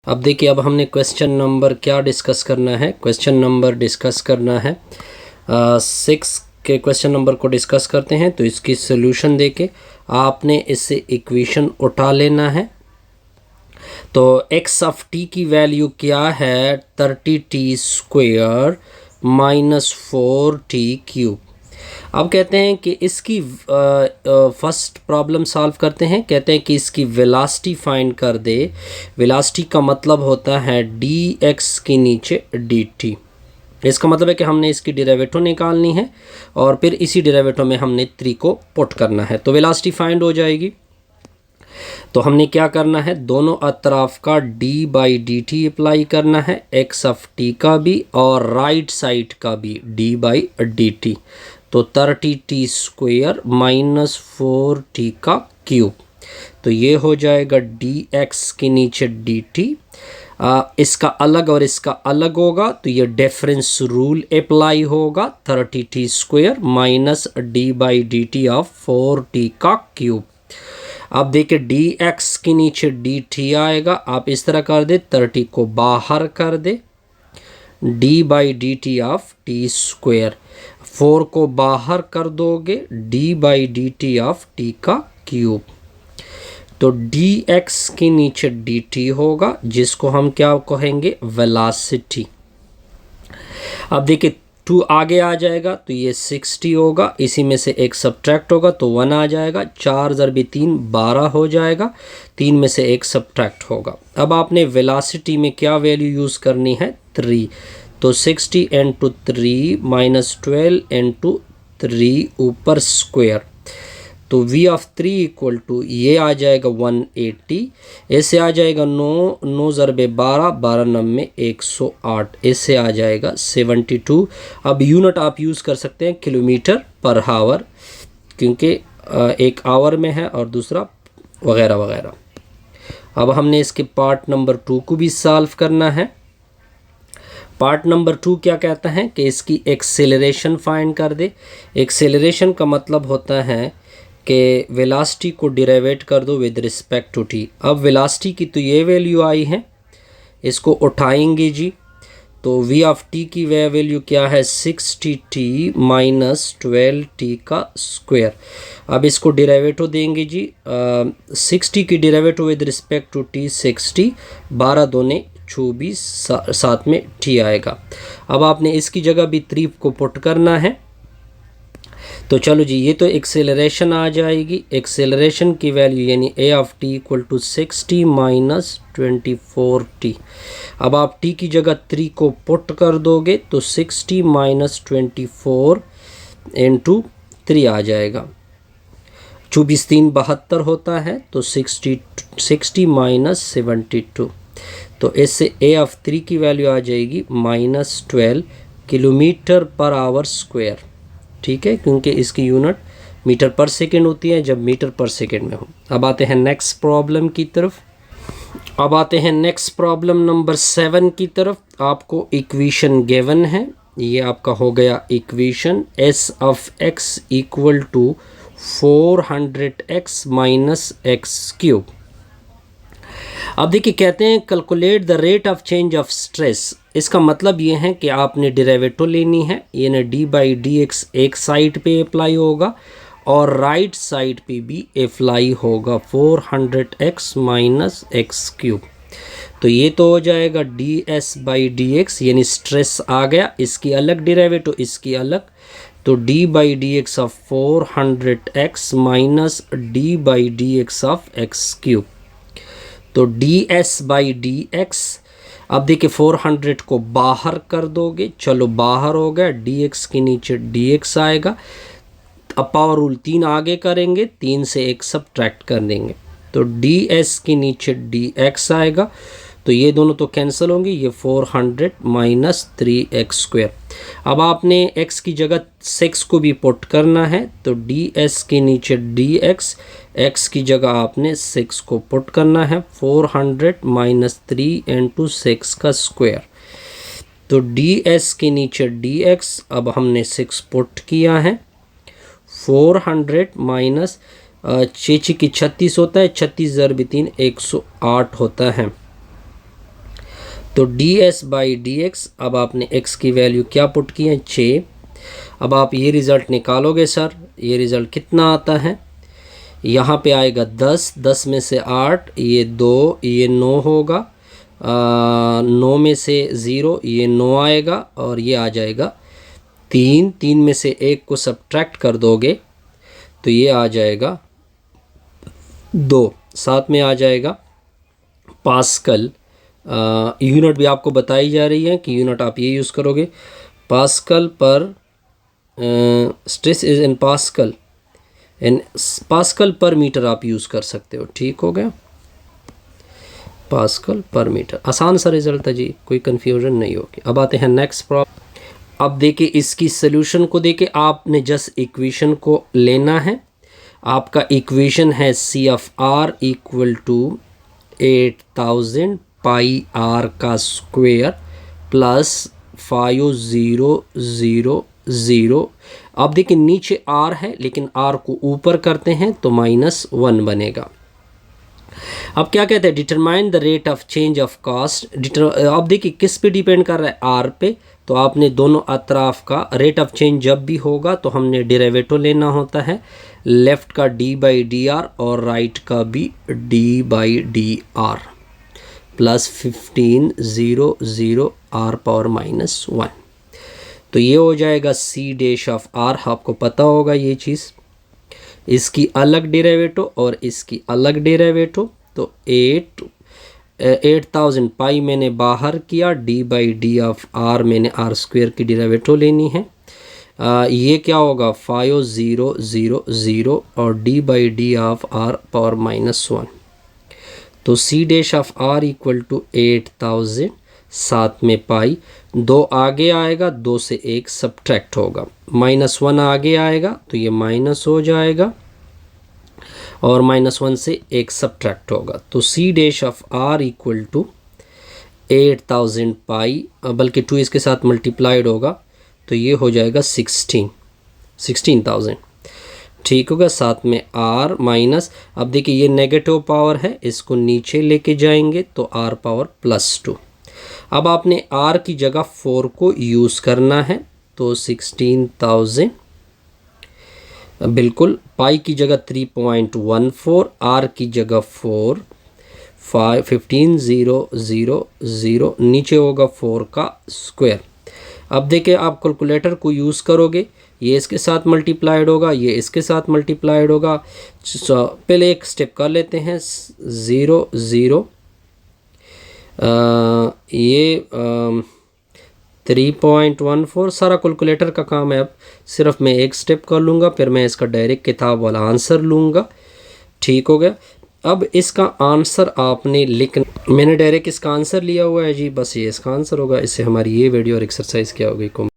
अब देखिए, अब हमने क्वेश्चन नंबर क्या डिस्कस करना है। क्वेश्चन नंबर डिस्कस करना है 6 के क्वेश्चन नंबर को डिस्कस करते हैं। तो इसकी सोल्यूशन देके आपने इससे इक्वेशन उठा लेना है। तो x ऑफ t की वैल्यू क्या है, 30t² माइनस 4t³ अब कहते हैं कि इसकी फर्स्ट प्रॉब्लम सॉल्व करते हैं। कहते हैं कि इसकी वेलोसिटी फाइंड कर दे। वेलोसिटी का मतलब होता है dx के नीचे dt। इसका मतलब है कि हमने इसकी डेरिवेटिव निकालनी है और फिर इसी डेरिवेटिव में हमने 3 को पुट करना है, तो वेलोसिटी फाइंड हो जाएगी। तो हमने क्या करना है, दोनों अतराफ का d/dt अप्लाई करना है, x ऑफ t का भी और राइट साइड का भी d/dt। तो 30t² माइनस 4t³। तो ये हो जाएगा dx के नीचे dt। इसका अलग और इसका अलग होगा तो ये डिफरेंस रूल अप्लाई होगा। 30t² minus d/dt of 4t³। अब देखिए dx के नीचे dt आएगा, आप इस तरह कर दे, 30 को बाहर कर दे, d/dt ऑफ t²। 4 को बाहर कर दोगे, d/dt ऑफ t³। तो dx के नीचे dt होगा, जिसको हम क्या कहेंगे, वेलोसिटी। अब देखिए 2 आगे आ जाएगा तो ये 60 होगा, इसी में से एक सब्ट्रैक्ट होगा तो 1 आ जाएगा। 4 × 3 12 हो जाएगा, 3 में से एक सब्ट्रैक्ट होगा। अब आपने वेलोसिटी में क्या वैल्यू यूज़ करनी है, 3। तो 60 × 3 माइनस 12 × 3 ऊपर स्क्वायर। तो v ऑफ 3 इक्वल टू ये आ जाएगा 180। ऐसे आ जाएगा 9 9 × 12 12 9 108। ऐसे आ जाएगा 72। अब यूनिट आप यूज़ कर सकते हैं किलोमीटर पर हावर, क्योंकि एक आवर में है और दूसरा वगैरह वगैरह। अब हमने इसके पार्ट नंबर 2 को भी सॉल्व करना है। पार्ट नंबर 2 क्या कहता है कि इसकी एक्सेलरेशन फाइंड कर दे। एक्सेलरेशन का मतलब होता है कि वेलोसिटी को डिराइवेट कर दो विद रिस्पेक्ट टू टी। अब वेलोसिटी की तो ये वैल्यू आई है, इसको उठाएंगे जी। तो v ऑफ t की वैल्यू क्या है, 60t माइनस 12t²। अब इसको डिराइवेटिव देंगे जी। 60 की derivative with respect to t 60, 12 दूने 24, साथ में t आएगा। अब आपने इसकी जगह भी 3 को पुट करना है। तो चलो जी, ये तो एक्सेलरेशन आ जाएगी। एक्सेलरेशन की वैल्यू यानी a of t equal to 60 minus 24t। अब आप t की जगह 3 को पुट कर दोगे तो 60 माइनस 24 इंटू 3 आ जाएगा। 24 3 72 होता है, तो 60 माइनस 72। तो इससे a ऑफ 3 की वैल्यू आ जाएगी minus 12 kilometre per hour square. ठीक है, क्योंकि इसकी यूनिट मीटर पर सेकेंड होती है जब मीटर पर सेकेंड में हो। अब आते हैं नेक्स्ट प्रॉब्लम की तरफ। अब आते हैं नेक्स्ट प्रॉब्लम नंबर 7 की तरफ। आपको इक्वेशन गिवन है, ये आपका हो गया equation s of x equal to 400x minus x³। अब देखिए कहते हैं calculate the rate of change of stress. इसका मतलब ये है कि आपने डेरिवेटिव लेनी है, यानी d/dx एक साइड पे अप्लाई होगा और राइट साइड पे भी अप्लाई होगा 400x माइनस x³। तो ये तो हो जाएगा ds/dx, यानी स्ट्रेस आ गया, इसकी अलग डेरिवेटिव इसकी अलग। तो d/dx of 400x minus d/dx of x³। तो ds/dx, अब देखिए 400 को बाहर कर दोगे, चलो बाहर हो गया, dx के नीचे dx आएगा। अब पावर रूल 3 आगे करेंगे, 3 से एक सब्ट्रैक्ट कर देंगे, तो ds के नीचे dx आएगा। तो ये दोनों तो कैंसिल होंगे, ये 400 माइनस 3x²। अब आपने x की जगह 6 को भी पुट करना है, तो ds के नीचे dx, x की जगह आपने 6 को पुट करना है, 400 माइनस 3 इंटू 6 का स्क्वायर। तो ds के नीचे dx, अब हमने 6 पुट किया है, 400 माइनस 6 की 36 होता है, 36 × 3 108 होता है। तो ds बाई डी एक्स, अब आपने x की वैल्यू क्या पुट की है 6। अब आप ये रिज़ल्ट निकालोगे सर, ये रिज़ल्ट कितना आता है, यहाँ पे आएगा 10, 10 में से 8, ये 2, ये 9 होगा, 9 में से 0, ये 9 आएगा, और ये आ जाएगा 3, 3 में से 1 को सब्ट्रैक्ट कर दोगे तो ये आ जाएगा 2, साथ में आ जाएगा पास्कल। यूनिट भी आपको बताई जा रही है कि यूनिट आप ये यूज़ करोगे, पास्कल पर stress is in pascal, in pascal पर मीटर आप यूज़ कर सकते हो। ठीक हो गया, पास्कल पर मीटर। आसान सा रिजल्ट है जी, कोई कन्फ्यूजन नहीं होगी। अब आते हैं नेक्स्ट प्रॉब्लम। अब देखिए इसकी सोल्यूशन को देखिए, आपने जस्ट इक्वेशन को लेना है। आपका इक्वेशन है C of r equal to 8000 pi r का स्क्वेयर प्लस 5000। अब देखिए नीचे आर है, लेकिन आर को ऊपर करते हैं तो -1 बनेगा। अब क्या कहते हैं, determine the rate of change of cost. अब देखिए किस पे डिपेंड कर रहा है, आर पे। तो आपने दोनों अतराफ का रेट ऑफ चेंज जब भी होगा तो हमने डेरिवेटिव लेना होता है, लेफ्ट का डी बाई डी आर और राइट का भी d by d r plus 1500 r power -1। तो ये हो जाएगा सी डैश ऑफ आर। आपको पता होगा ये चीज़, इसकी अलग डेरिवेटिव और इसकी अलग डेरिवेटिव। तो 8000 पाई मैंने बाहर किया, d by d of r मैंने आर स्क्वेयर की डेरिवेटिव लेनी है। ये क्या होगा 5000 और d by d of r power -1। तो C dash of r equal to 8000, साथ में पाई, 2 आगे आएगा, 2 से 1 सब्ट्रैक्ट होगा, -1 आगे आएगा तो ये माइनस हो जाएगा, और -1 से 1 सब्ट्रैक्ट होगा। तो C dash of r equal to 8000 pi, बल्कि 2 इसके साथ मल्टीप्लाइड होगा तो ये हो जाएगा 16,000। ठीक होगा, साथ में आर माइनस। अब देखिए ये नेगेटिव पावर है, इसको नीचे लेके जाएंगे तो आर पावर +2। अब आपने आर की जगह 4 को यूज़ करना है, तो 16,000 बिल्कुल, पाई की जगह 3.14, आर की जगह 4, 15,000, नीचे होगा 4 का स्क्वायर। अब देखिए आप कैलकुलेटर को यूज़ करोगे, ये इसके साथ मल्टीप्लाइड होगा, ये इसके साथ मल्टीप्लाइड होगा। पहले एक स्टेप कर लेते हैं, 0 0, ये 3.14 सारा कैलकुलेटर का काम है। अब सिर्फ मैं एक स्टेप कर लूँगा, फिर मैं इसका डायरेक्ट किताब वाला आंसर लूँगा। ठीक हो गया। अब इसका आंसर आपने लिखना, मैंने डायरेक्ट इसका आंसर लिया हुआ है जी, बस ये इसका आंसर होगा। इससे हमारी ये वीडियो और एक्सरसाइज क्या होगी।